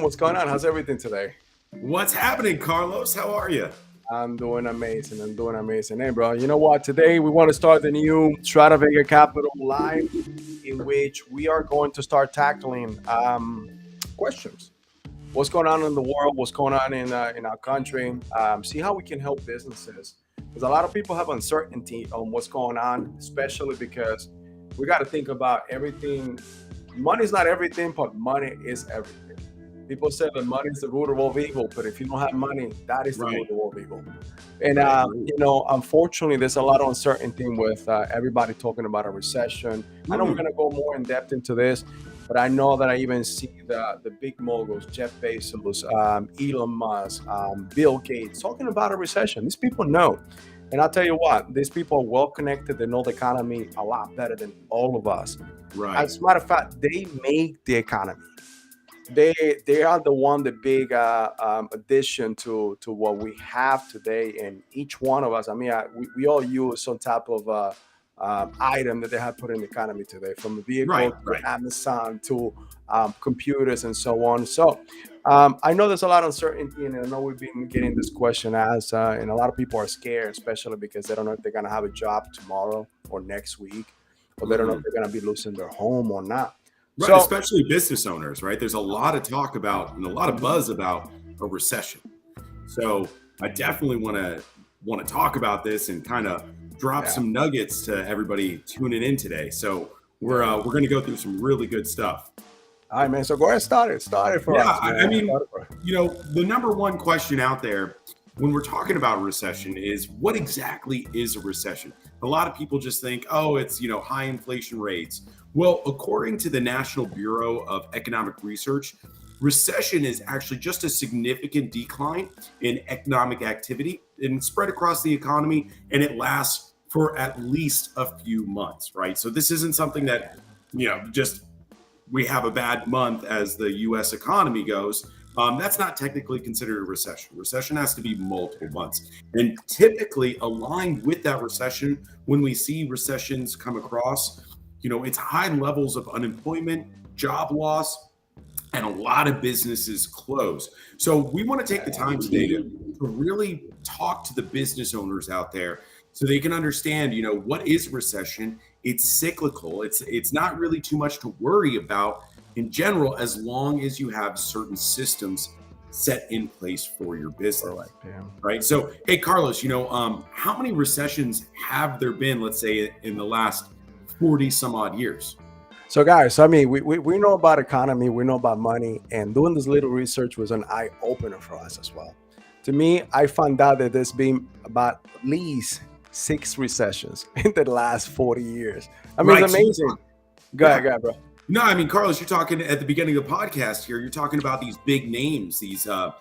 What's going on? How's everything today? What's happening, Carlos? How are you? I'm doing amazing. I'm doing amazing. Hey, bro, you know what? Today we want to start the new Strada Vega Capital Live, in which we are going to start tackling questions. What's going on in the world? What's going on in our country? See how we can help businesses, because a lot of people have uncertainty on what's going on, especially because we got to think about everything. Money is not everything, but money is everything. People say that money is the root of all evil, but if you don't have money, that is the root Right, of all evil. And I agree. unfortunately, there's a lot of uncertainty with everybody talking about a recession. I know we're Mm, going to go more in depth into this, but I know that I even see the big moguls, Jeff Bezos, Elon Musk, Bill Gates, talking about a recession. These people know. And I'll tell you what, these people are well connected. They know the economy a lot better than all of us. right. As a matter of fact, they make the economy. They are the one, the big addition to what we have today. And each one of us, I mean, we all use some type of item that they have put in the economy today, from a vehicle Right, to right. Amazon to computers and so on. So I know there's a lot of uncertainty, and I know we've been getting this question asked, and a lot of people are scared, especially because they don't know if they're going to have a job tomorrow or next week, or they don't know if Mhm. they're going to be losing their home or not. Right, So, especially business owners, right? There's a lot of talk about and a lot of buzz about a recession. So I definitely want to talk about this and kind of drop yeah. some nuggets to everybody tuning in today. So Yeah. we're going to go through some really good stuff. All right, man. So go ahead, start it. Start it for Yeah, us, I man. mean, Start it for us. the number one question out there when we're talking about recession is what exactly is a recession? A lot of people just think, oh, it's, high inflation rates. Well, according to the National Bureau of Economic Research, recession is actually just a significant decline in economic activity and spread across the economy, and it lasts for at least a few months, right? So this isn't something that, just we have a bad month as the U.S. economy goes. That's not technically considered a recession. Recession has to be multiple months. And typically, aligned with that recession, when we see recessions come across, it's high levels of unemployment, job loss, and a lot of businesses close. So we want to take the time today to really talk to the business owners out there so they can understand, what is recession? It's cyclical. It's not really too much to worry about in general, as long as you have certain systems set in place for your business. Correct. Yeah. Right. So, hey, Carlos, how many recessions have there been, let's say, in the last 40 some odd years? So, guys, I mean, we know about economy, we know about money, and doing this little research was an eye opener for us as well. To me, I found out that there's been about at least six recessions in the last 40 years. I mean, Right. it's So you amazing. yeah. Go ahead, bro. No, I mean, Carlos, you're talking at the beginning of the podcast here. You're talking about these big names, these, the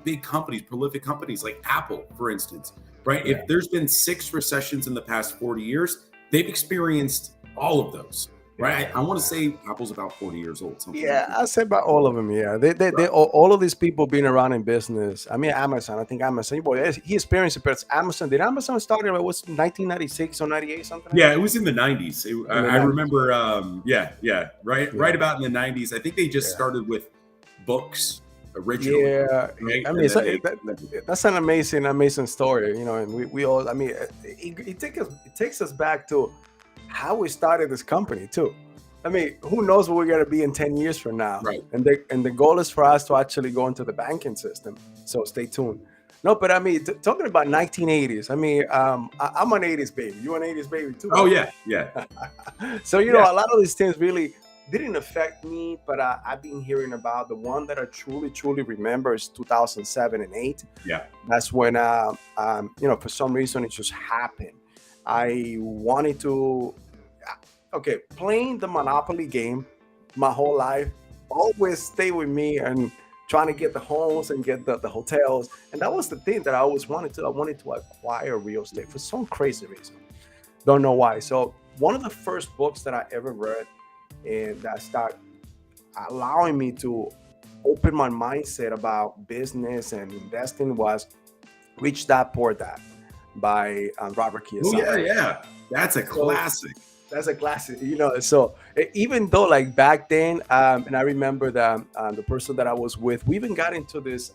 big companies, prolific companies like Apple, for instance, right? Yeah. If there's been six recessions in the past 40 years, they've experienced all of those, right? Yeah. I want to say Apple's about 40 years old, something like Yeah, that. I said about all of them. Yeah, they Right. all of these people being around in business. I mean, Amazon. I think Amazon. Boy, he experienced it, but Amazon. Did Amazon start in, was 1996 or 98, something like Yeah, that? it was in the 90s. In the I 90s. remember, yeah, right Yeah, about in the 90s. I think they just yeah, started with books originally, yeah. right? I mean, And then they, that's an amazing story. And we all. I mean, it takes us back to how we started this company too. I mean, who knows what we're gonna be in 10 years from now? right. And the goal is for us to actually go into the banking system. So stay tuned. No, but I mean, talking about 1980s. I mean, I'm an 80s baby. You an 80s baby too, Oh, right? yeah, yeah, So yeah. a lot of these things really didn't affect me, but I've been hearing about the one that I truly remember is 2007 and 8. Yeah. That's when for some reason it just happened. I wanted to okay, playing the Monopoly game my whole life always stay with me, and trying to get the homes and get the hotels. And that was the thing that I always wanted to. I wanted to acquire real estate for some crazy reason. Don't know why. So one of the first books that I ever read and that start allowing me to open my mindset about business and investing was Rich Dad Poor Dad by Robert Oh, Kiyosaki. yeah, yeah. That's a So classic. That's a classic, So even though like back then, and I remember that the person that I was with, we even got into this.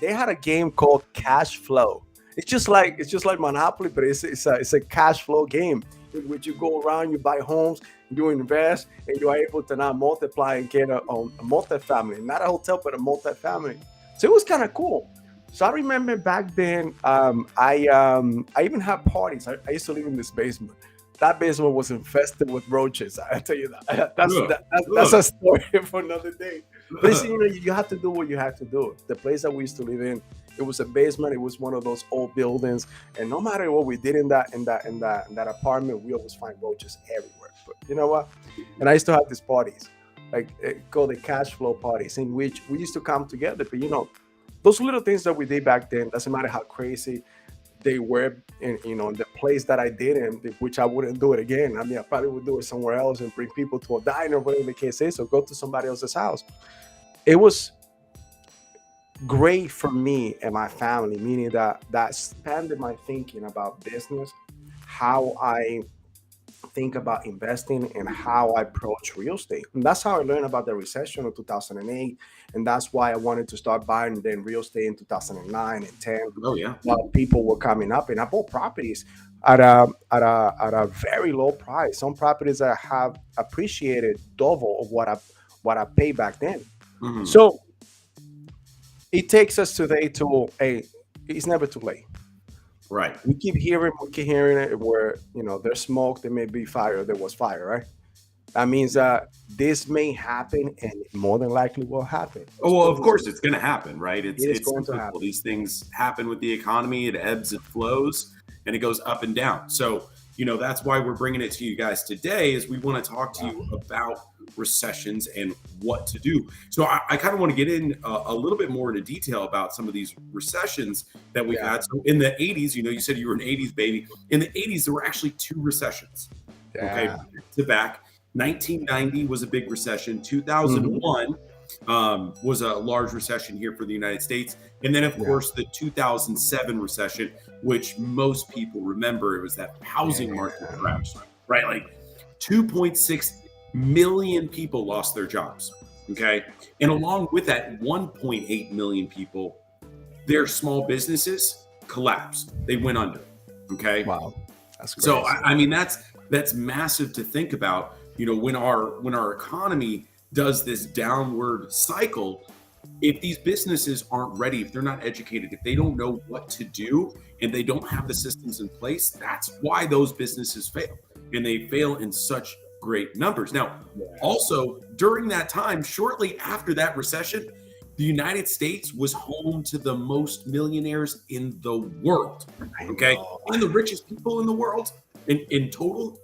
They had a game called Cash Flow. It's just like Monopoly, but it's a cash flow game in which you go around, you buy homes, you invest, and you are able to now multiply and get a multifamily, not a hotel, but a multifamily. So it was kind of cool. So I remember back then, I even had parties. I used to live in this basement. That basement was infested with roaches. I tell you that. Ugh, That's ugh. a story for another day. But you have to do what you have to do. The place that we used to live in, it was a basement. It was one of those old buildings, and no matter what we did in that apartment, we always find roaches everywhere. But you know what? And I used to have these parties, like called the cash flow parties, in which we used to come together. But those little things that we did back then, doesn't matter how crazy they were in the place that I did in, which I wouldn't do it again. I mean, I probably would do it somewhere else and bring people to a diner, whatever the case is, or go to somebody else's house. It was great for me and my family, meaning that expanded my thinking about business, how I think about investing, and how I approach real estate. And that's how I learned about the recession of 2008. And that's why I wanted to start buying then real estate in 2009 and 10 Oh yeah. while people were coming up. And I bought properties at a very low price. Some properties that have appreciated double of what I paid back then. Mhm. So it takes us today to a it's never too late. Right. We keep hearing it where there's smoke, there may be fire, there was fire, right? That means that this may happen, and it more than likely will happen. Oh, Let's well, put it of this course way. it's going to happen, right? It's It is it's going to cyclical. happen. These things happen with the economy. It ebbs, it flows, and it goes up and down. So, that's why we're bringing it to you guys today is we want to talk to Wow. you about recessions and what to do. So I kind of want to get in a little bit more into detail about some of these recessions that we've Yeah. had. So in the 80s, you said you were an 80s baby. In the 80s, there were actually two recessions. Okay, Yeah. back to back. 1990 was a big recession. Hmm. 2001 was a large recession here for the United States. And then, of Yeah. course, the 2007 recession, which most people remember, it was that housing market Yeah. crash, right? Like 2.6 million people lost their jobs. Okay. And along with that, 1.8 million people, their small businesses collapsed, they went under. Okay. Wow. That's So crazy. I mean that's massive to think about. When our economy does this downward cycle, if these businesses aren't ready, if they're not educated, if they don't know what to do and they don't have the systems in place, that's why those businesses fail. And they fail in such great numbers. Now, Yeah. also during that time, shortly after that recession, the United States was home to the most millionaires in the world. I Okay. know. And the richest people in the world in total,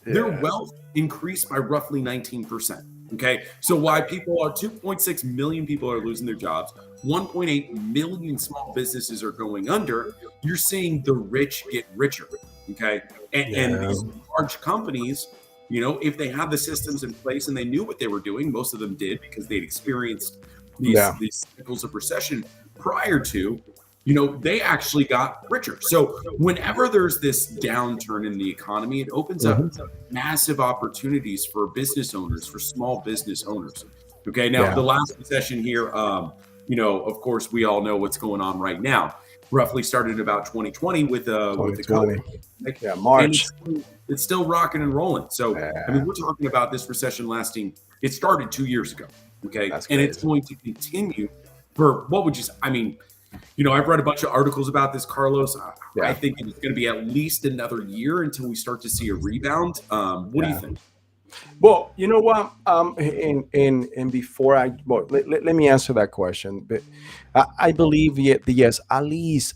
their Yeah. wealth increased by roughly 19%. Okay. So why people are 2.6 million people are losing their jobs, 1.8 million small businesses are going under, you're seeing the rich get richer. Okay. And Yeah. these large companies, if they have the systems in place and they knew what they were doing, most of them did because they'd experienced these Yeah. these cycles of recession prior to, they actually got richer. So whenever there's this downturn in the economy, it opens up Hmm. massive opportunities for business owners, for small business owners. Okay, now Yeah. the last recession here, of course, we all know what's going on right now. Roughly started in about 2020 with the COVID 2020. pandemic, Yeah. and March. it's still rocking and rolling. So I Yeah. mean, we're talking about this recession lasting. It started 2 years ago, okay, That's and it's crazy. going to continue for what would you? I mean, I've read a bunch of articles about this, Carlos. I Yeah. think it's going to be at least another year until we start to see a rebound. What do you Yeah. think? Well, you know what? And before let me answer that question. But I believe yes, at least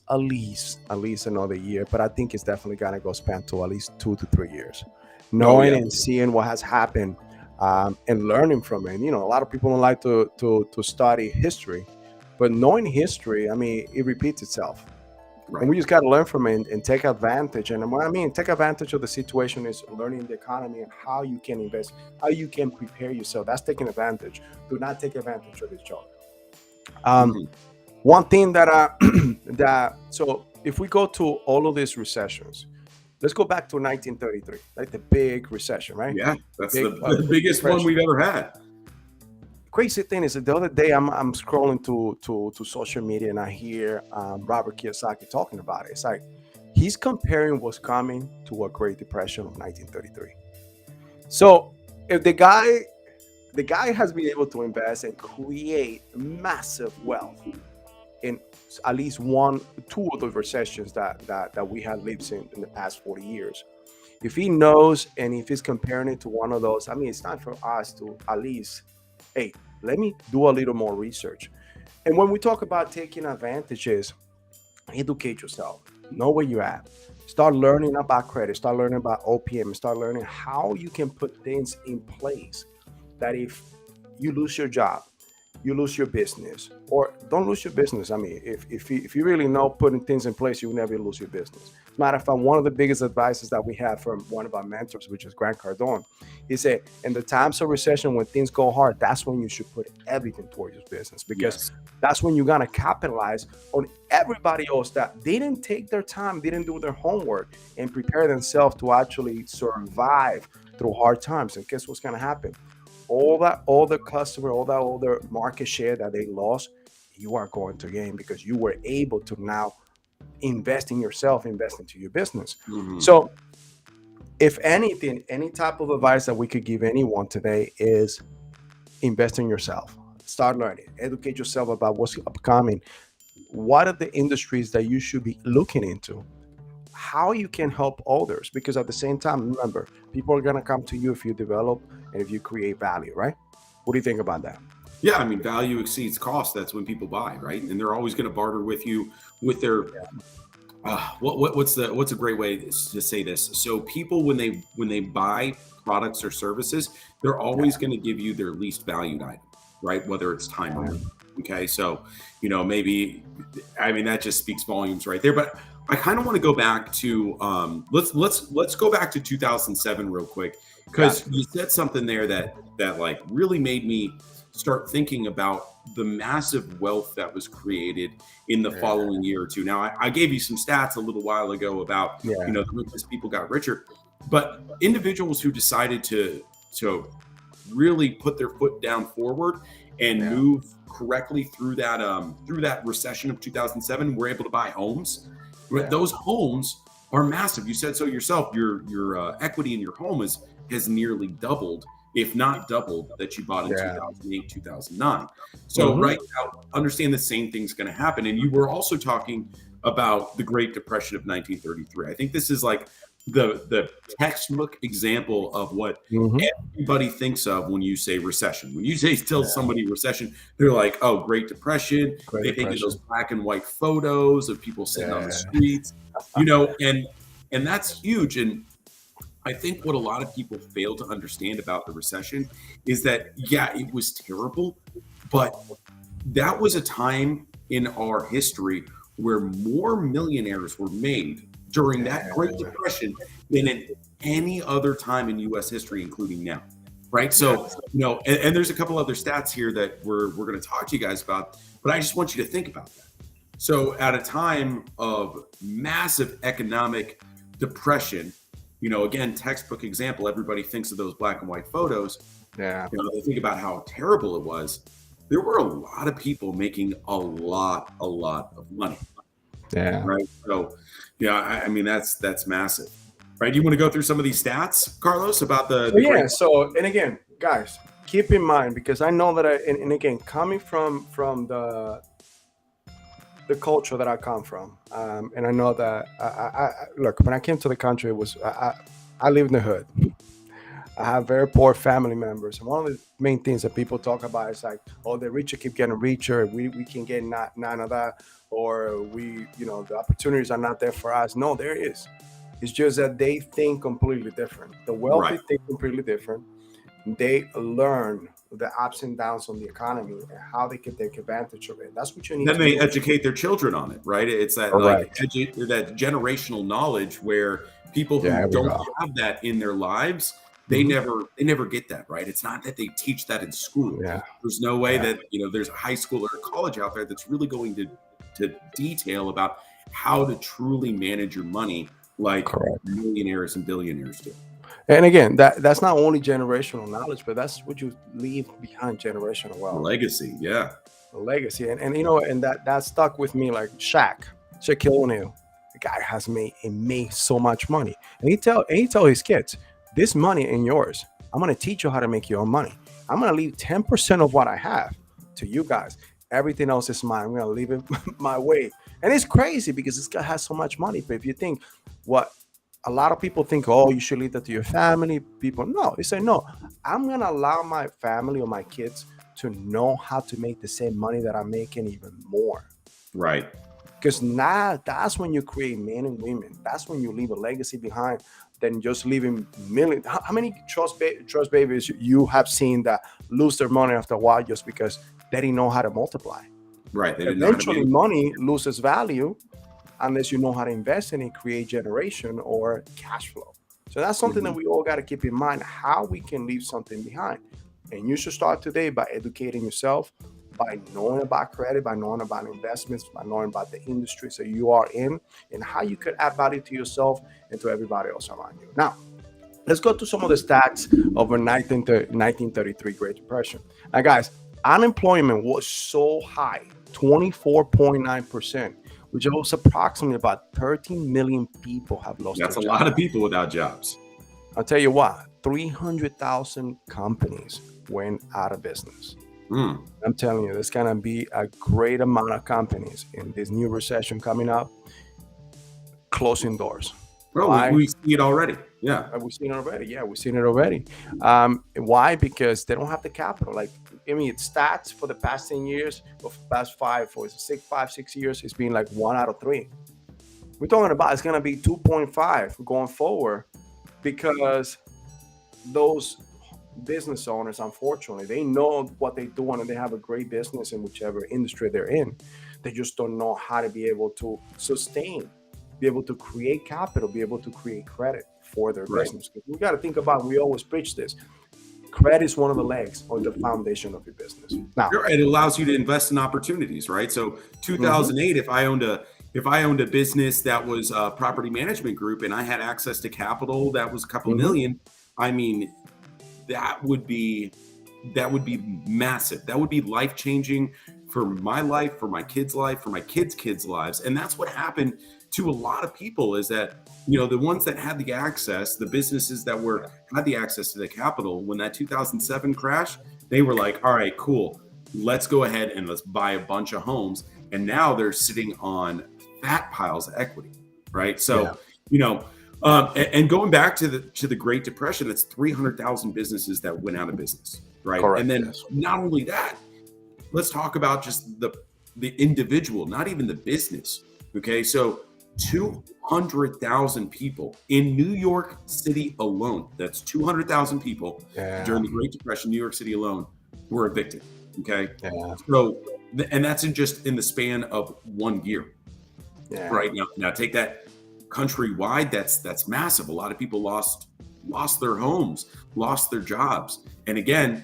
another year. But I think it's definitely gonna go span to at least 2 to 3 years, Oh knowing yeah, and seeing what has happened, and learning from it. A lot of people don't like to study history, but knowing history, I mean, it repeats itself, and right. we just got to learn from it and take advantage. And what I mean, take advantage of the situation is learning the economy and how you can invest, how you can prepare yourself. That's taking advantage. Do not take advantage of each other. Um, Mhm. One thing that that so if we go to all of these recessions, Let's go back to 1933, like the big recession, right? Yeah, that's Big, the big biggest one depression. we've ever had. Crazy thing is that the other day I'm scrolling to social media and I hear Robert Kiyosaki talking about it. It's like he's comparing what's coming to a Great Depression of 1933. So if the guy has been able to invest and create massive wealth in at least one, two of the recessions that we have lived in the past 40 years. If he knows and if he's comparing it to one of those, I mean, it's time for us to at least, hey, let me do a little more research. And when we talk about taking advantages, educate yourself, know where you're at, start learning about credit, start learning about OPM, start learning how you can put things in place that if you lose your job, you lose your business, or don't lose your business. I mean, if you really know putting things in place, you will never lose your business. As a matter of fact, one of the biggest advices that we have from one of our mentors, which is Grant Cardone, he said, in the times of recession, when things go hard, that's when you should put everything towards your business because Yes. that's when you're gonna capitalize on everybody else that didn't take their time, didn't do their homework, and prepare themselves to actually survive through hard times. And guess what's gonna happen? All the customer, all the market share that they lost, you are going to gain because you were able to now invest in yourself, invest into your business. Mhm. So, if anything, any type of advice that we could give anyone today is invest in yourself. Start learning, educate yourself about what's upcoming. What are the industries that you should be looking into? How you can help others? Because at the same time, remember, people are gonna come to you if you develop and if you create value, right? What do you think about that? Yeah, I mean, value exceeds cost. That's when people buy, right? And they're always going to barter with you with their what's a great way to say this? So people when they buy products or services, they're Yeah, always going to give you their least valued item, right? Whether it's time or yeah, money. Okay, so maybe I mean that just speaks volumes right there. But I kind of want to go back to let's go back to 2007 real quick got because you said something there that like really made me start thinking about the massive wealth that was created in the yeah, following year or two. Now, I gave you some stats a little while ago about yeah, the richest people got richer, but individuals who decided to really put their foot down forward and yeah, move correctly through that recession of 2007 were able to buy homes. But yeah, those homes are massive. You said so yourself. Your equity in your home has nearly doubled, if not doubled, that you bought in yeah. 2008, 2009. So Hmm. right now, understand the same thing's going to happen. And you were also talking about the Great Depression of 1933. I think this is like the textbook example of what Hmm. everybody thinks of when you say recession. When you say tell Yeah. somebody recession, they're like, "Oh, Great Depression." Great They think of those Depression. black and white photos of people sitting on the Yeah. streets, and that's huge. And I think what a lot of people fail to understand about the recession is that yeah, it was terrible, but that was a time in our history where more millionaires were made during that Great Yeah. Depression than in any other time in US history, including now. Right. Yeah. So, and there's a couple other stats here that we're going to talk to you guys about, but I just want you to think about that. So, at a time of massive economic depression, again, textbook example, everybody thinks of those black and white photos. Yeah. They think about how terrible it was. There were a lot of people making a lot of money, Yeah. right? So, yeah, I mean that's massive, right? You want to go through some of these stats, Carlos, about the So the great. yeah. So and again, guys, keep in mind because I know that and again, coming from the culture that I come from, and I know that look when I came to the country, it was I live in the hood. I have very poor family members, and one of the main things that people talk about is like, oh, the richer keep getting richer. We can get not none of that, or the opportunities are not there for us. No, there is. It's just that they think completely different. The wealthy Right. think completely different. They learn the ups and downs on the economy and how they can take advantage of it. That's what you need Then to they do. educate their children on it, right? It's that like Correct. that generational knowledge where people Yeah, who there we don't go. have that in their lives, Hmm. they never get that, right? It's not that they teach that in school. Yeah, There's no way yeah, that there's a high school or a college out there that's really going to detail about how to truly manage your money like Correct. millionaires and billionaires do. And again, that's not only generational knowledge, but that's what you leave behind, generational wealth, Legacy, yeah. a legacy. And and that stuck with me, like Shaquille O'Neal. The guy has made so much money. And he tell his kids, this money ain't yours. I'm gonna teach you how to make your own money. I'm gonna leave 10% of what I have to you guys. Everything else is mine. I'm gonna leave it my way. And it's crazy because this guy has so much money. But if you think what a lot of people think, oh, you should leave that to your family. People, no, they say, no, I'm going to allow my family or my kids to know how to make the same money that I'm making, even more. Right. Because now that's when you create men and women. That's when you leave a legacy behind than just leaving millions. How many trust babies you have seen that lose their money after a while just because they didn't know how to multiply? Right. They didn't know how to Eventually, manage. money loses value unless you know how to invest in it, create generation or cash flow. So that's something that Mhm. we all got to keep in mind, how we can leave something behind. And you should start today by educating yourself, by knowing about credit, by knowing about investments, by knowing about the industries that you are in, and how you could add value to yourself and to everybody else around you. Now, let's go to some of the stats over 1933 Great Depression. Now, guys, unemployment was so high, 24.9%, which was approximately about 13 million people have lost their That's a job. lot of people without jobs. I'll tell you what, 300,000 companies went out of business. Mm. I'm telling you, there's going to be a great amount of companies in this new recession coming up closing doors. Well, Why? we see it already. Yeah. We've seen it already. Yeah, we've seen it already. Why? Because they don't have the capital. Like, I mean, it's stats for the past 10 years, or for the past 5, 6 years, it's been like 1 out of 3. We're talking about it's going to be 2.5 going forward because those business owners, unfortunately, they know what they're doing and they have a great business in whichever industry they're in. They just don't know how to be able to sustain, be able to create capital, be able to create credit for their Right. business. We got to think about, we always preach this, credit is one of the legs or the foundation of your business. Now, Sure, it allows you to invest in opportunities, right? So mhm, 2008, if I owned a business that was a property management group and I had access to capital that was a couple mhm, million, I mean, that would be that would be massive. That would be life changing for my life, for my kids' life, for my kids' lives. And that's what happened to a lot of people is that, the ones that had the access, the businesses that were had the access to the capital when that 2007 crash, they were like, all right, cool. Let's go ahead and let's buy a bunch of homes. And now they're sitting on fat piles of equity, right? yeah, So, and going back to the Great Depression, that's 300,000 businesses that went out of business, right? And correct, then yes. not only that, let's talk about just the individual, not even the business. Okay, so 200,000 people in New York City alone. That's 200,000 people Yeah, during the Great Depression, New York City alone, were evicted. Okay, yeah, so and that's in the span of 1 year. yeah. Right now, take that countrywide. That's massive. A lot of people lost their homes, lost their jobs, and again,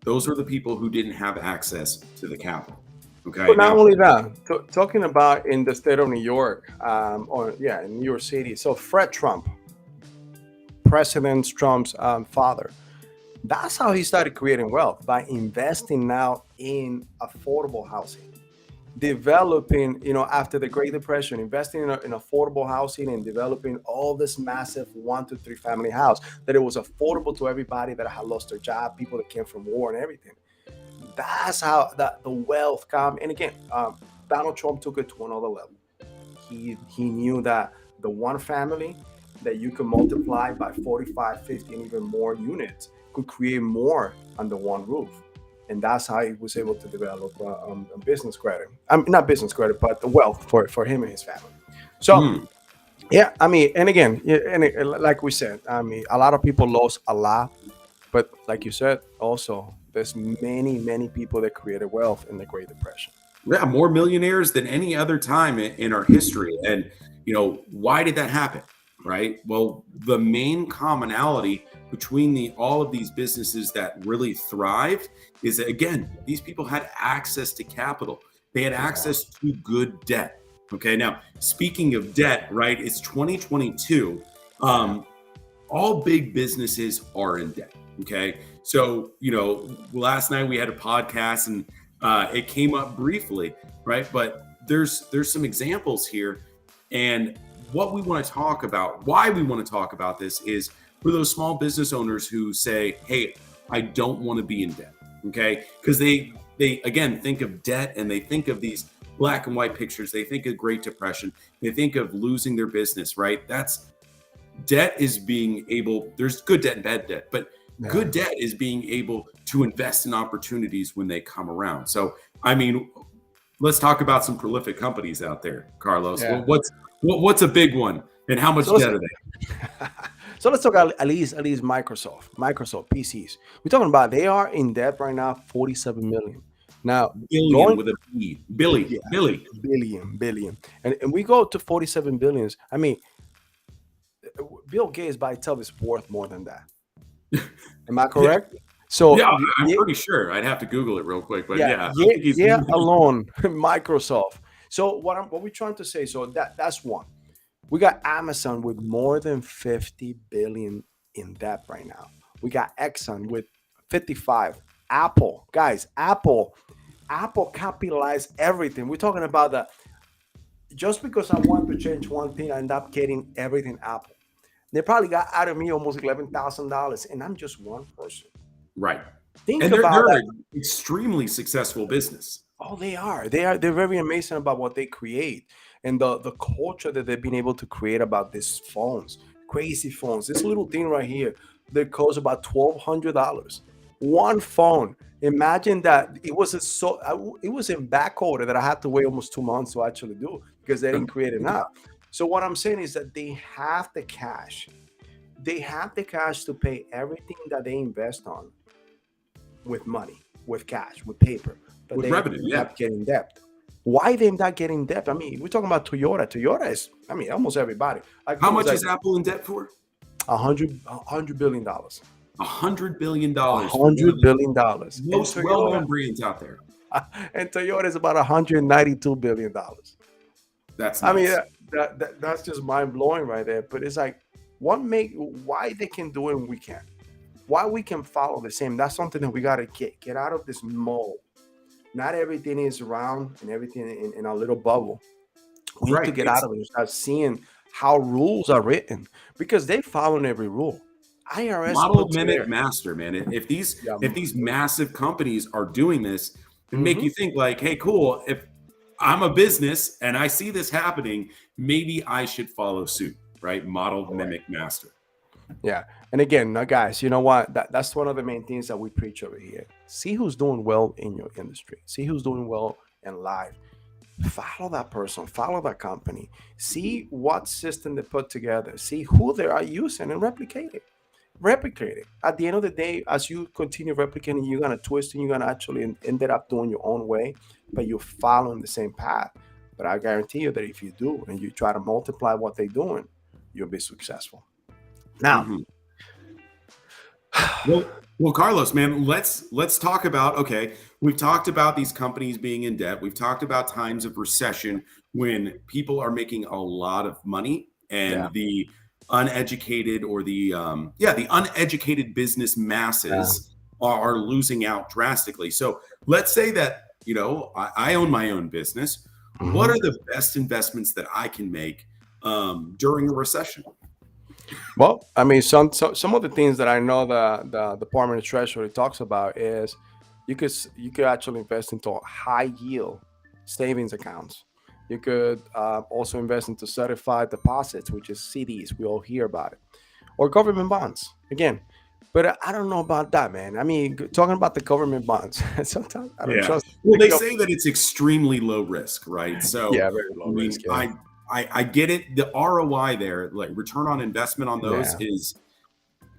those are the people who didn't have access to the capital. Okay, But not now, only that, talking about in the state of New York, or yeah, in New York City. So Fred Trump, President Trump's father, that's how he started creating wealth, by investing now in affordable housing, developing, after the Great Depression, investing in affordable housing and developing all this massive 1 to 3 family house that it was affordable to everybody that had lost their job, people that came from war and everything. That's how the wealth come. And again, Donald Trump took it to another level. He knew that the one family that you can multiply by 45, 50, and even more units could create more under one roof. And that's how he was able to develop a business credit. Not business credit, but the wealth for him and his family. So, hmm, yeah, I mean, and again, yeah, and like we said, I mean, a lot of people lost a lot, but like you said, also, there's many, many people that created wealth in the Great Depression. yeah, more millionaires than any other time in our history. And why did that happen? Right. Well, the main commonality between the all of these businesses that really thrived is that again, these people had access to capital. They had Yeah, access to good debt. Okay, now speaking of debt, right? It's 2022. Yeah. All big businesses are in debt. Okay, so last night we had a podcast and it came up briefly, right? But there's some examples here, and what we want to talk about, why we want to talk about this, is for those small business owners who say, "Hey, I don't want to be in debt." Okay, because they again think of debt and they think of these black and white pictures. They think of Great Depression. They think of losing their business, right? That's debt is being able, there's good debt and bad debt, but Yeah. good debt is being able to invest in opportunities when they come around. So, I mean, let's talk about some prolific companies out there, Carlos. Yeah. Well, what's a big one and how much So let's debt are they? so let's talk at least Microsoft PCs. We're talking about they are in debt right now, 47 million. Now Billion going with a B. Billy. yeah, Billy. billion. And we go to 47 billions. I mean, Bill Gates by itself is worth more than that. Am I Yeah. correct? So Yeah, I'm pretty sure. I'd have to Google it real quick, but yeah, yeah, I yeah, think he's yeah alone, Microsoft. So what we're trying to say, so that's one. We got Amazon with more than 50 billion in debt right now. We got Exxon with 55. Apple, guys, Apple capitalized everything. We're talking about the just because I want to change one thing, I end up getting everything Apple. They probably got out of me almost $11,000, and I'm just one person. right. Think And they're about they're that. an extremely successful business. Oh, they are. They're very amazing about what they create and the culture that they've been able to create about these phones, crazy phones. This little thing right here that costs about $1,200. One phone. Imagine that it was in back order that I had to wait almost 2 months to actually do because they didn't create enough. So what I'm saying is that they have the cash. They have the cash to pay everything that they invest on with money, with cash, with paper, but With they revenue, end yeah. up getting debt. Why they not getting debt? I mean, we're talking about Toyota. Toyota is, I mean, almost everybody. I How think it's much like is Apple in debt for? a hundred billion dollars. A $100 billion for one of hundred the billion dollars. And most Toyota well-known brands out there. and Toyota is about $192 billion. That's I mean, nuts. that's just mind blowing right there. But it's like, why they can do it and we can't? Why we can follow the same? That's something that we gotta get out of this mold. Not everything is round and everything in a little bubble. We need to Right. get out It's of it and start seeing how rules are written because they follow every rule. IRS model, puts mimic, there. master, man. If these Yeah. if these massive companies are doing this, it make Mhm. you think like, hey, cool. If I'm a business and I see this happening, maybe I should follow suit, right? Model, Correct. mimic, master. Yeah. And again, now guys, you know what? That's one of the main things that we preach over here. See who's doing well in your industry. See who's doing well in life. Follow that person, follow that company. See what system they put together. See who they are using and replicate it. Replicate it. At the end of the day, as you continue replicating, you're gonna twist and you're gonna actually end it up doing your own way, but you're following the same path. But I guarantee you that if you do and you try to multiply what they're doing, you'll be successful. Now, Mhm. Well, Carlos, man, let's talk about, okay, we've talked about these companies being in debt. We've talked about times of recession when people are making a lot of money yeah, and the uneducated or the uneducated business yeah. masses are losing out drastically. So let's say that, I own my own business. What Mhm. are the best investments that I can make during a recession? Well, I mean, some of the things that I know the Department of Treasury talks about is you could actually invest into high yield savings accounts. You could also invest into certified deposits, which is CDs. We all hear about it, or government bonds again. But I don't know about that, man. I mean, talking about the government bonds, sometimes I don't Yeah. trust. Well, The they gov- say that it's extremely low risk, right? So, yeah, very I low mean, risk. Yeah, I get it. The ROI there, like return on investment on those, yeah, is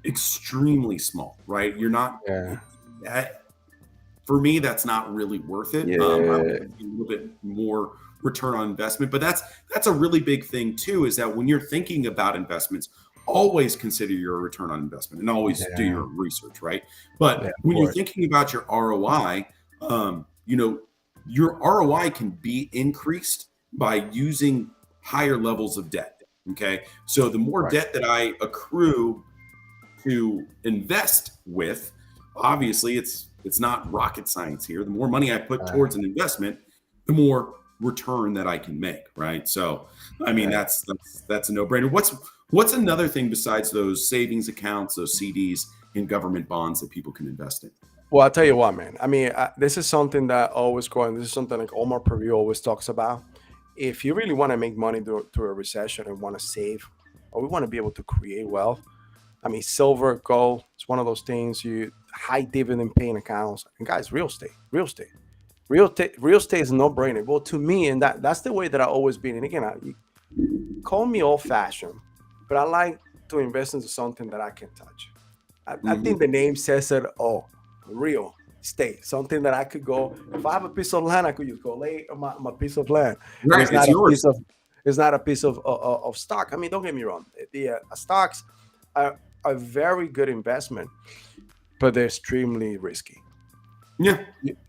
extremely small, right? You're not yeah, that for me. That's not really worth it. I would yeah, see a little bit more return on investment, but that's a really big thing too. Is that when you're thinking about investments, always consider your return on investment and always do yeah, your research, right? yeah. But Of when you're course. thinking about your ROI, um, you know, your ROI can be increased by using higher levels of debt. Okay. So the more Right. debt that I accrue to invest with, obviously it's not rocket science here. The more money I put Uh, towards an investment, the more return that I can make, right? So I mean right. that's a no-brainer. What's another thing besides those savings accounts, those CDs and government bonds that people can invest in? Well, I'll tell you what, man. I mean, this is something that always going. This is something like Omar Purview always talks about. If you really want to make money through a recession and want to save, or we want to be able to create wealth, I mean, silver, gold, it's one of those things. You high dividend paying accounts, and guys, real estate is a no brainer. Well, to me, and that's the way that I always been. And again, you call me old fashioned, but I like to invest into something that I can touch. I think Mhm. the name says it all. Real estate, something that I could go. If I have a piece of land, I could just go lay on my piece of land, and Right, it's yours. it's not a piece of stock. I mean, don't get me wrong. The stocks are a very good investment, but they're extremely risky. Yeah,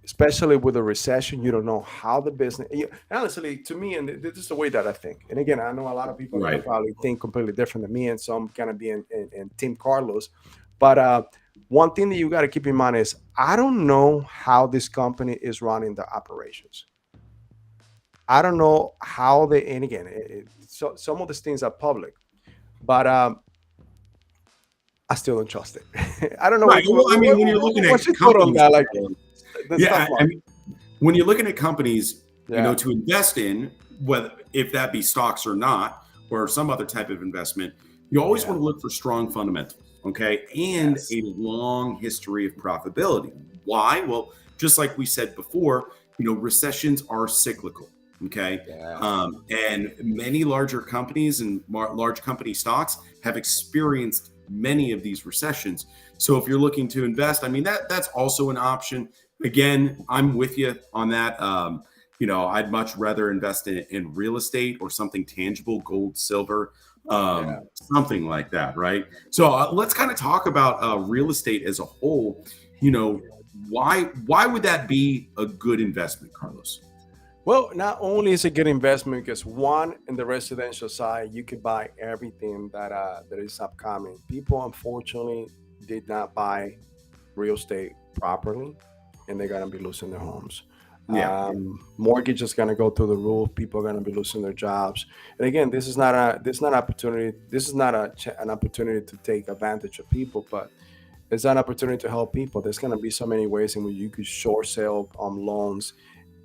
Especially with a recession, you don't know how the business. Honestly, to me, and this is the way that I think. And again, I know a lot of people are gonna right. probably think completely different than me, and some gonna be in Team Carlos. But one thing that you got to keep in mind is I don't know how this company is running the operations. I don't know how they. And again, so some of these things are public, but I still don't trust it. I don't know Right. Well, I mean, when you're looking at what's your thought on companies, that, like the stock yeah, I market. mean, when you're looking at companies, Yeah, to invest in, whether if that be stocks or not, or some other type of investment, you always yeah, want to look for strong fundamentals, okay, and yes, a long history of profitability. Why? Well, just like we said before, recessions are cyclical, okay, yeah. and many larger companies and large company stocks have experienced many of these recessions. So if you're looking to invest, I mean that's also an option. Again, I'm with you on that. I'd much rather invest in real estate or something tangible, gold, silver, Yeah. something like that, right? So let's kind of talk about real estate as a whole. You know, why would that be a good investment, Carlos? Well, not only is it good investment because one, in the residential side, you could buy everything that is upcoming. People unfortunately did not buy real estate properly, and they're gonna be losing their homes. Yeah, Mortgage is gonna go through the roof. People are gonna be losing their jobs. And again, this is not opportunity. This is not an opportunity to take advantage of people, but it's an opportunity to help people. There's gonna be so many ways in which you could short sale loans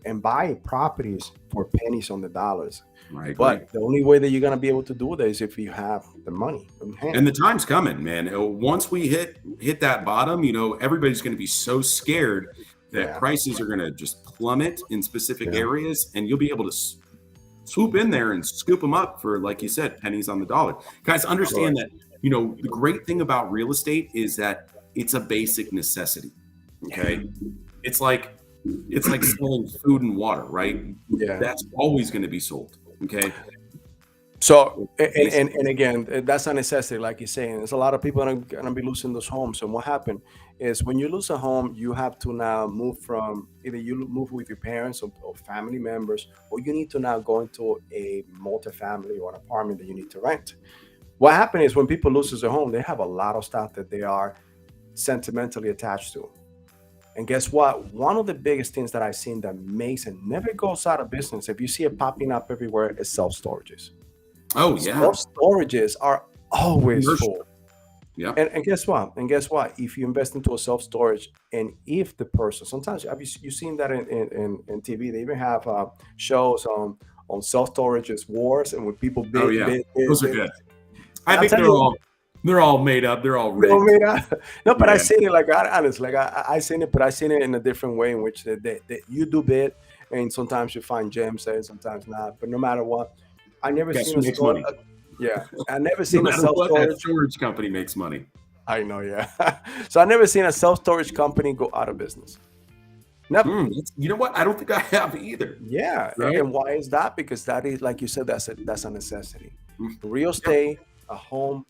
and buy properties for pennies on the dollars. I agree. But the only way that you're gonna be able to do that is if you have the money in hand. And the time's coming, man. Once we hit that bottom, everybody's going to be so scared that Yeah, prices are going to just plummet in specific yeah, areas, and you'll be able to swoop in there and scoop them up for, like you said, pennies on the dollar. Guys, understand correct. that the great thing about real estate is that it's a basic necessity. Okay, it's like selling food and water, right? Yeah. That's always going to be sold. Okay, So basic. and again, that's a necessity, like you're saying. There's a lot of people that are gonna be losing those homes. And what happened is when you lose a home, you have to now move from either you move with your parents or family members, or you need to now go into a multifamily or an apartment that you need to rent. What happened is when people loses their home, they have a lot of stuff that they are sentimentally attached to. And guess what? One of the biggest things that I've seen that makes and never goes out of business, if you see it popping up everywhere, is self storages. Oh yeah, Self storages are always commercial. full. Yeah. And guess what? And guess what? If you invest into a self storage, and if the person, sometimes have you seen that in TV? They even have shows on self storages wars and when people Oh yeah, those are bid. good. I I'll think tell you, they're all made up. They're all no, rigged. man, no, but I Yeah. seen it like honestly, like I seen it, but I seen it in a different way in which you do bid, and sometimes you find gems there, and sometimes not. But no matter what, I never Guess seen who a makes store. money? Yeah, I never No seen a matter self what, that storage. storage company makes money. I know, yeah. So I never seen a self storage company go out of business. Never. You know what? I don't think I have either. Yeah, Right? and why is that? Because that is, like you said, that's a necessity. Mm, Real Yep. estate, a home,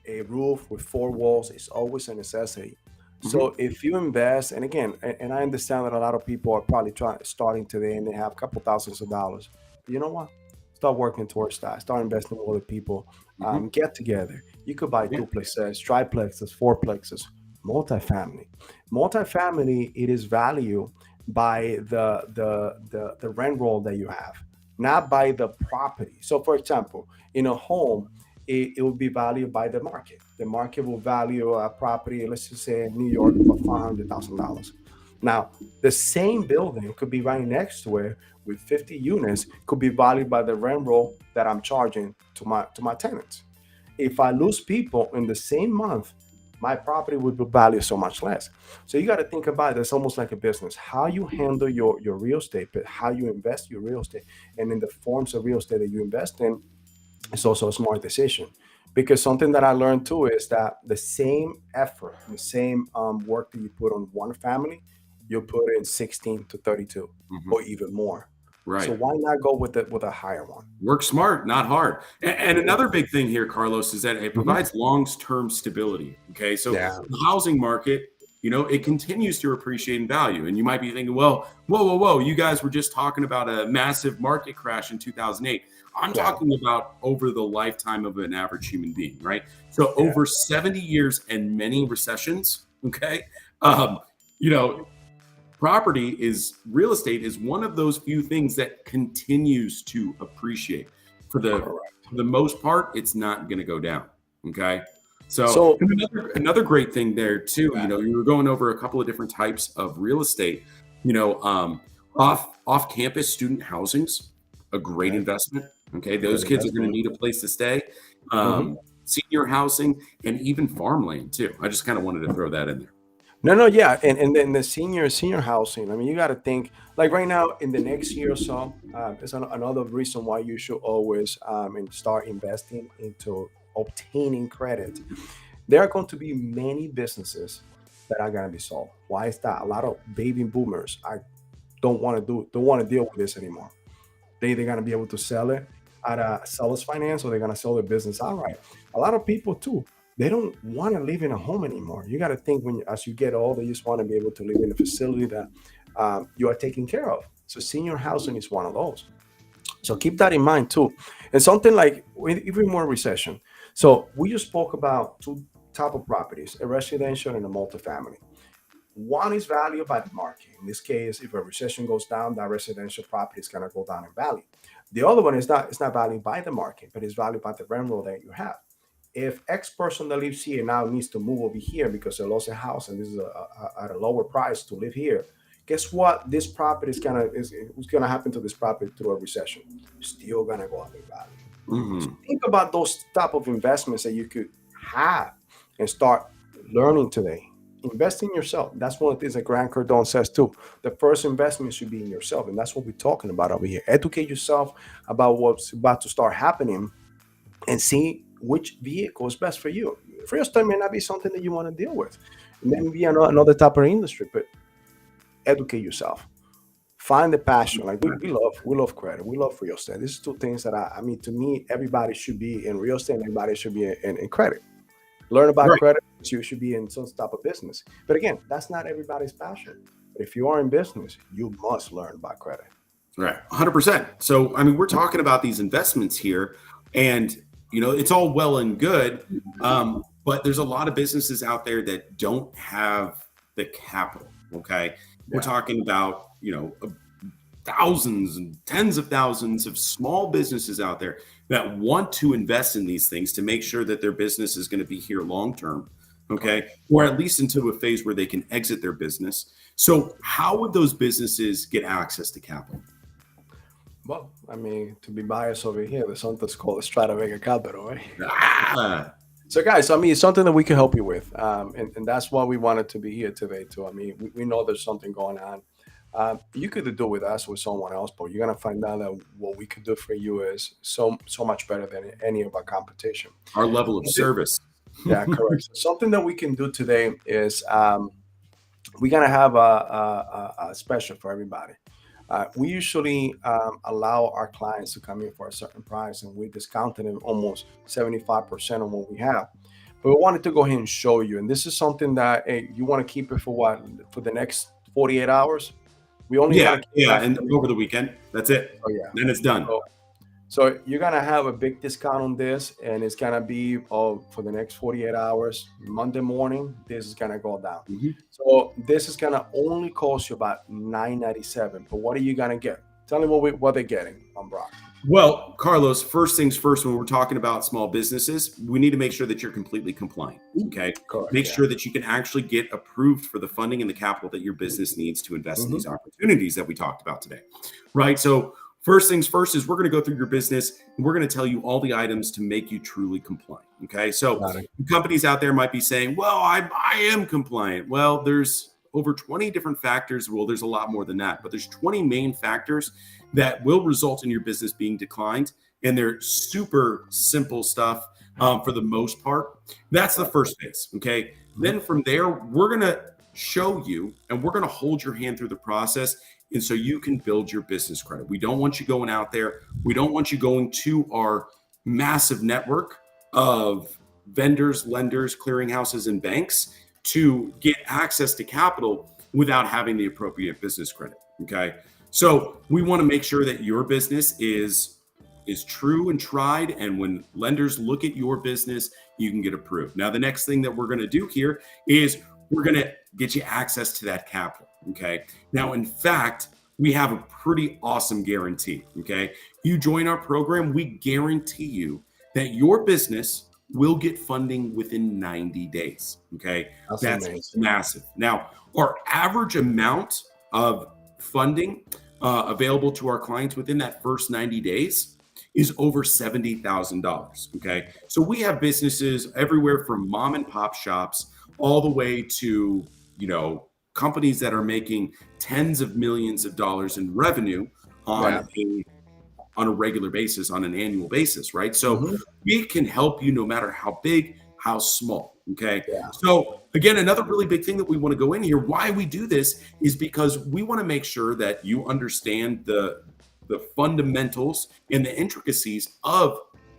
a roof with four walls is always a necessity. hmm So if you invest, and again, and I understand that a lot of people are probably starting today, and they have a couple thousands of dollars. You know what? Start working towards that. Start investing with other people. Hmm. Get together. You could buy Yeah. duplexes, triplexes, fourplexes, multifamily. Multifamily, it is value by the rent roll that you have, not by the property. So, for example, in a home, it will be valued by the market. The market will value a property, let's just say in New York, for $500,000. Now, the same building could be right next to it with 50 units, could be valued by the rent roll that I'm charging to my tenants. If I lose people in the same month, my property would be valued so much less. So you got to think about it. It's almost like a business. How you handle your real estate, but how you invest your real estate, and in the forms of real estate that you invest in, it's also a smart decision. Because something that I learned too is that the same effort, the same work that you put on one family, you put in 16 to 32 Hmm. or even more. So Right. why not go with a higher one? Work smart, not hard. And another big thing here, Carlos, is that it Mhm. provides long-term stability. Okay, so Yeah. the housing market, it continues to appreciate in value. And you might be thinking, well, whoa, whoa, whoa, you guys were just talking about a massive market crash in 2008. I'm Yeah. talking about over the lifetime of an average human being, right? So Yeah. over 70 years and many recessions. Okay, um, you know, real estate is one of those few things that continues to appreciate. For the Correct. for the most part, it's not going to go down. Okay. So So and another great thing there too, yeah, you were going over a couple of different types of real estate. You know, off campus student housing's a great okay, investment. Okay, those good kids are going to investment. need a place to stay. Hmm. Senior housing and even farmland too. I just kind of wanted to throw that in there. No, no, yeah, and then the senior housing. I mean, you got to think like right now in the next year or so. It's another reason why you should always and start investing into obtaining credit. There are going to be many businesses that are going to be sold. Why is that? A lot of baby boomers I don't want to deal with this anymore. They're going to be able to sell it at a seller's finance, or they're going to sell their business outright. A lot of people too, they don't want to live in a home anymore. You got to think as you get older, you just want to be able to live in a facility that you are taken care of. So senior housing is one of those. So keep that in mind too. And something like even more recession. So we just spoke about two type of properties, a residential and a multifamily. One is valued by the market. In this case, if a recession goes down, that residential property is going to go down in value. The other one is not, it's not valued by the market, but it's valued by the rent roll that you have. If X person that lives here now needs to move over here because they lost a house and this is at a lower price to live here, guess what? This property is what's gonna happen to this property through a recession? It's still gonna go up in value. So Mhm. think about those type of investments that you could have and start learning today. Invest in yourself. That's one of the things that Grant Cardone says too. The first investment should be in yourself, and that's what we're talking about over here. Educate yourself about what's about to start happening, and see which vehicle is best for you. Real estate may not be something that you want to deal with. It may be another type of industry, but educate yourself. Find the passion. Like we love credit. We love real estate. These are two things that I mean, to me, everybody should be in real estate and everybody should be in credit. Learn about Right. credit. You should be in some type of business. But again, that's not everybody's passion. But if you are in business, you must learn about credit. Right, 100%. So, I mean, we're talking about these investments here, and it's all well and good, but there's a lot of businesses out there that don't have the capital. Okay, we're Yeah. talking about thousands and tens of thousands of small businesses out there that want to invest in these things to make sure that their business is going to be here long term. Okay, Correct. or at least into a phase where they can exit their business. So, how would those businesses get access to capital? Well, I mean, to be biased over here, there's something that's called Estrada Vega capital, right? Ah, So, guys, I mean, it's something that we can help you with, and that's why we wanted to be here today, too. I mean, we know there's something going on. You could do with us with someone else, but you're gonna find out that what we could do for you is so much better than any of our competition. our level of service. Yeah, correct. So something that we can do today is we're gonna have a special for everybody. We usually allow our clients to come in for a certain price, and we discounted them almost 75% on what we have. But we wanted to go ahead and show you, and this is something that, hey, you want to keep it for what, for the next 48 hours. We only got to keep Yeah, that. and over the weekend, that's it. Oh yeah. Then it's done. So you're gonna have a big discount on this, and it's gonna be for the next 48 hours. Monday morning, this is gonna go down. Mhm. So this is gonna only cost you about $9.97. But what are you gonna get? Tell me what they're getting on Brock. Well, Carlos, first things first, when we're talking about small businesses, we need to make sure that you're completely compliant. Okay. Correct. Make Yeah. sure that you can actually get approved for the funding and the capital that your business needs to invest in Mhm. these opportunities that we talked about today. Right. So, first things first is we're going to go through your business and we're going to tell you all the items to make you truly compliant. Okay. So, Got it. companies out there might be saying, well, I am compliant. Well, there's over 20 different factors. Well, there's a lot more than that, but there's 20 main factors that will result in your business being declined. And they're super simple stuff for the most part. That's the first phase. Okay. Then from there, we're going to show you and we're going to hold your hand through the process. And so you can build your business credit. We don't want you going out there. We don't want you going to our massive network of vendors, lenders, clearinghouses, and banks to get access to capital without having the appropriate business credit. Okay. So we want to make sure that your business is true and tried. And when lenders look at your business, you can get approved. Now, the next thing that we're going to do here is we're going to get you access to that capital. Okay. Now, in fact, we have a pretty awesome guarantee. Okay. You join our program, we guarantee you that your business will get funding within 90 days. Okay. That's amazing. massive. Now, our average amount of funding available to our clients within that first 90 days is over $70,000. Okay. So we have businesses everywhere from mom and pop shops all the way to, companies that are making tens of millions of dollars in revenue on a regular basis, on an annual basis, right? So we can help you no matter how big, how small. Okay. Yeah. So again, another really big thing that we want to go in here, why we do this is because we want to make sure that you understand the fundamentals and the intricacies of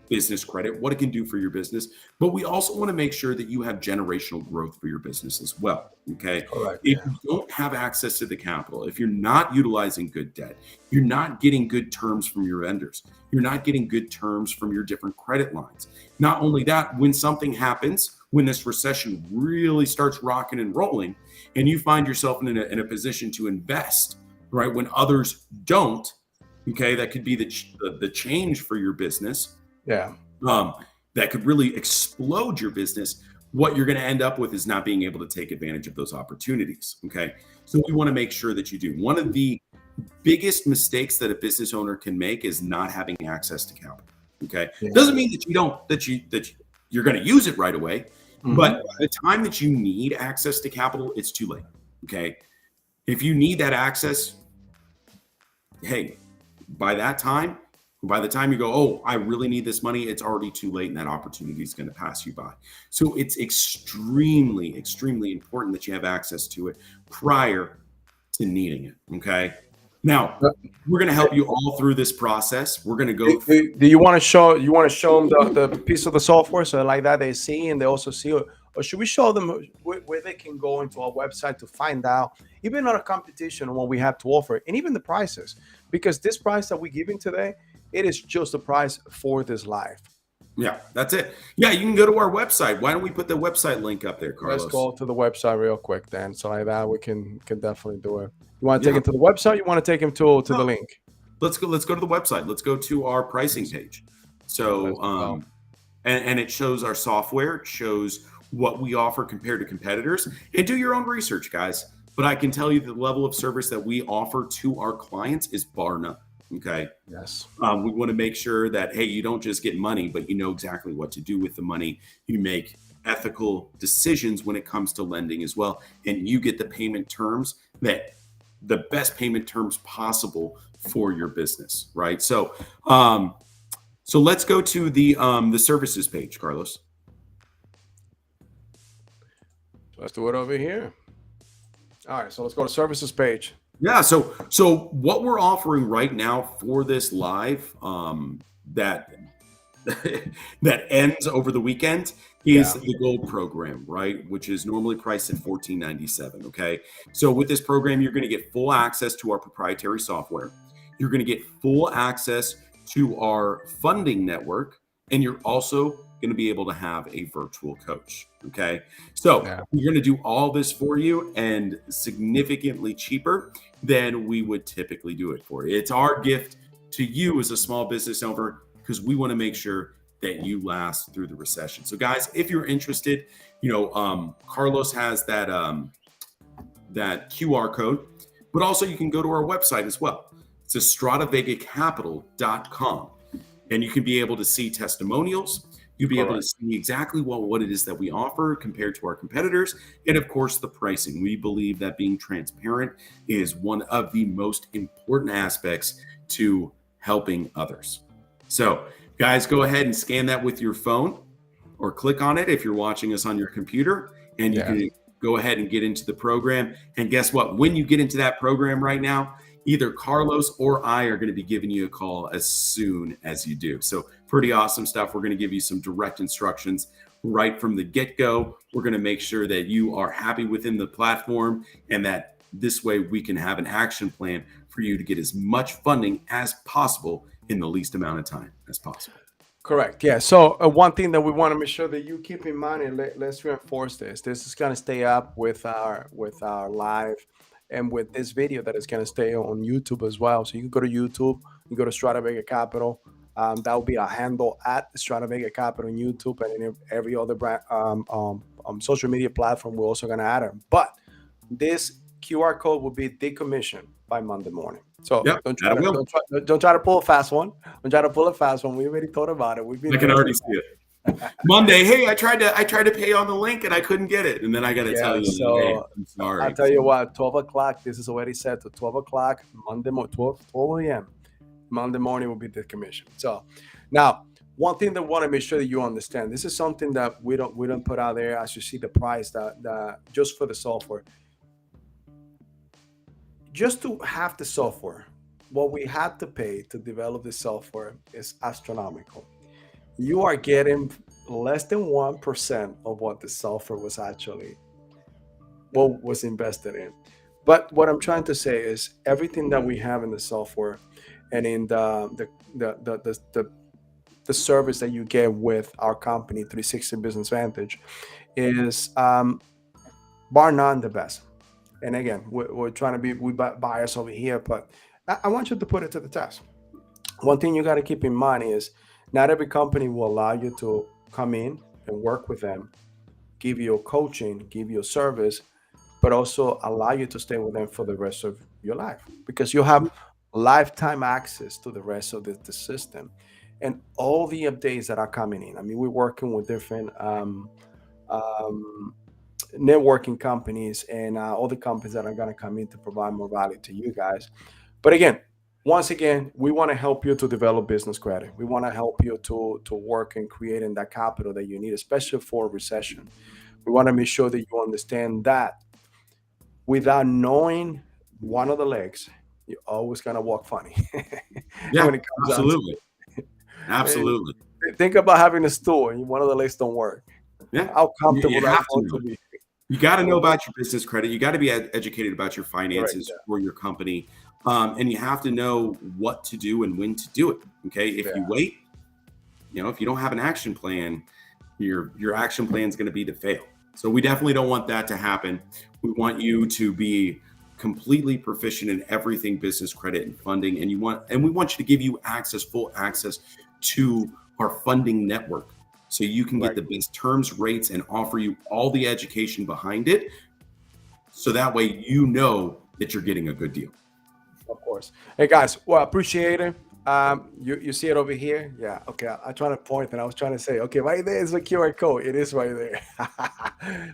business credit, what it can do for your business. But we also want to make sure that you have generational growth for your business as well. Okay. Correct. If you don't have access to the capital, if you're not utilizing good debt, you're not getting good terms from your vendors, you're not getting good terms from your different credit lines. Not only that, when something happens, when this recession really starts rocking and rolling, and you find yourself in a position to invest, right, when others don't, okay, that could be the change for your business. Yeah. That could really explode your business. What you're going to end up with is not being able to take advantage of those opportunities. Okay. So we want to make sure that you do. One of the biggest mistakes that a business owner can make is not having access to capital. Okay. Yeah. Doesn't mean that you're going to use it right away. Mhm. But by the time that you need access to capital, it's too late. Okay. If you need that access, hey, by the time you go, oh, I really need this money, it's already too late and that opportunity is going to pass you by. So it's extremely, extremely important that you have access to it prior to needing it. Okay. Now, we're going to help you all through this process. We're going to go. Do you want to show them the piece of the software so like that they see and they also see, or should we show them where they can go into our website to find out even on a competition on what we have to offer and even the prices? Because this price that we're giving today, it is just the price for this live. Yeah, that's it. Yeah, you can go to our website. Why don't we put the website link up there, Carlos? Let's go to the website real quick then. So like that we can definitely do it. You want to take him to the website? You want to take him to the link? Let's go to the website. Let's go to our pricing page. So and it shows our software, it shows what we offer compared to competitors. And do your own research, guys. But I can tell you the level of service that we offer to our clients is bar none. Okay. Yes. We want to make sure that, hey, you don't just get money, but you know exactly what to do with the money. You make ethical decisions when it comes to lending as well. And you get the payment terms the best payment terms possible for your business. Right. So let's go to the services page, Carlos. Let's do it over here. All right. So let's go to services page. Yeah. So what we're offering right now for this live, that that ends over the weekend is Yeah. the gold program, right? Which is normally priced at $14.97. Okay. So with this program, you're going to get full access to our proprietary software. You're going to get full access to our funding network, and you're also going to be able to have a virtual coach. Okay. So Yeah. we're going to do all this for you and significantly cheaper than we would typically do it for you. It's our gift to you as a small business owner because we want to make sure that you last through the recession. So, guys, if you're interested, Carlos has that QR code, but also you can go to our website as well. It's estradavagacapital.com, and you can be able to see testimonials. You'll be able to Correct. see exactly what it is that we offer compared to our competitors, and of course, the pricing. We believe that being transparent is one of the most important aspects to helping others. So, guys, go ahead and scan that with your phone or click on it if you're watching us on your computer, and you Yeah. can go ahead and get into the program. And guess what? When you get into that program right now, either Carlos or I are going to be giving you a call as soon as you do. So, pretty awesome stuff. We're going to give you some direct instructions right from the get go. We're going to make sure that you are happy within the platform and that this way we can have an action plan for you to get as much funding as possible in the least amount of time as possible. Correct. Yeah. So one thing that we want to make sure that you keep in mind, and let's reinforce this. This is going to stay up with our live, and with this video that is going to stay on YouTube as well. So you can go to YouTube, you go to Strata Vega Capital. That will be a handle at Strata Vega Capital on YouTube, and in every other social media platform. We're also going to add it. But this QR code will be decommissioned by Monday morning. So Yep, don't try that to will. don't try to pull a fast one. Don't try to pull a fast one. We already thought about it. We've been I can there. already see it. Monday, hey, I tried to pay on the link and I couldn't get it, and then I got to tell Yeah. you, hey, So I'm sorry. I'll tell you what. 12 o'clock. This is already set to 12 o'clock Monday morning. 12 a.m. Monday morning will be decommissioned. So now, one thing that we want to make sure that you understand. This is something that we don't put out there. As you see the price that just for the software. Just to have the software, what we had to pay to develop the software is astronomical. You are getting less than 1% of what the software was actually what was invested in. But what I'm trying to say is everything that we have in the software and in the service that you get with our company 360 Business Vantage is bar none the best. And again, we're trying to be biased over here, but I want you to put it to the test. One thing you got to keep in mind is not every company will allow you to come in and work with them, give you coaching, give you a service, but also allow you to stay with them for the rest of your life because you have lifetime access to the rest of the system and all the updates that are coming in. I mean, we're working with different um, networking companies and other companies that are going to come in to provide more value to you guys. But again, once again, we want to help you to develop business credit. We want to help you to work and creating that capital that you need, especially for a recession. We want to make sure that you understand that without knowing one of the legs, you're always gonna walk funny Yeah, when it comes down to absolutely, it. And absolutely. think about having a stool and one of the legs don't work. Yeah, How you comfortable that's have to going know to it. be. You got to know So, about your business credit. You got to be educated about your correct. finances Yeah. for your company, and you have to know what to do and when to do it. Okay, if you Yeah. wait, if you don't have an action plan, your action plan is going to be to fail. So we definitely don't want that to happen. We want you to be completely proficient in everything business credit and funding, and we want you to give you full access to our funding network, so you can get Right. the best terms, rates, and offer you all the education behind it. So that way, that you're getting a good deal. Of course. Hey guys, well, appreciate it. You see it over here? Yeah. Okay. I trying to point and I was trying to say, okay, right there is the QR code. It is right there.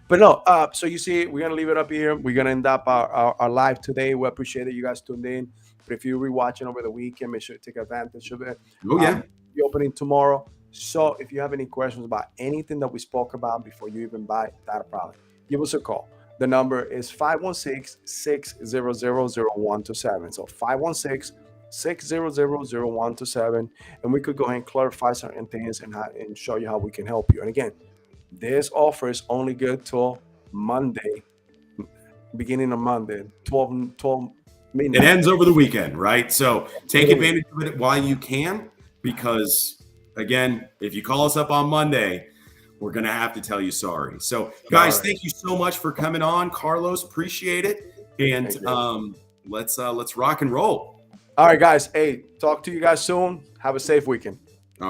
But no. So you see, we're gonna leave it up here. We're gonna end up our live today. We appreciate that you guys tuned in. But if you're rewatching over the weekend, make sure to take advantage of it. Oh yeah, The opening tomorrow. So if you have any questions about anything that we spoke about before you even buy, not a problem. Give us a call. The number is 516-600-0127. So 516 6000127, and we could go ahead and clarify certain things and show you how we can help you. And again, this offer is only good till Monday, beginning of Monday, 12 It midnight. ends over the weekend, right? So take advantage of it while you can, because again, if you call us up on Monday, we're gonna have to tell you sorry. So, guys, Sorry. thank you so much for coming on, Carlos. Appreciate it, and Thank you. let's rock and roll. All right, guys. Hey, talk to you guys soon. Have a safe weekend.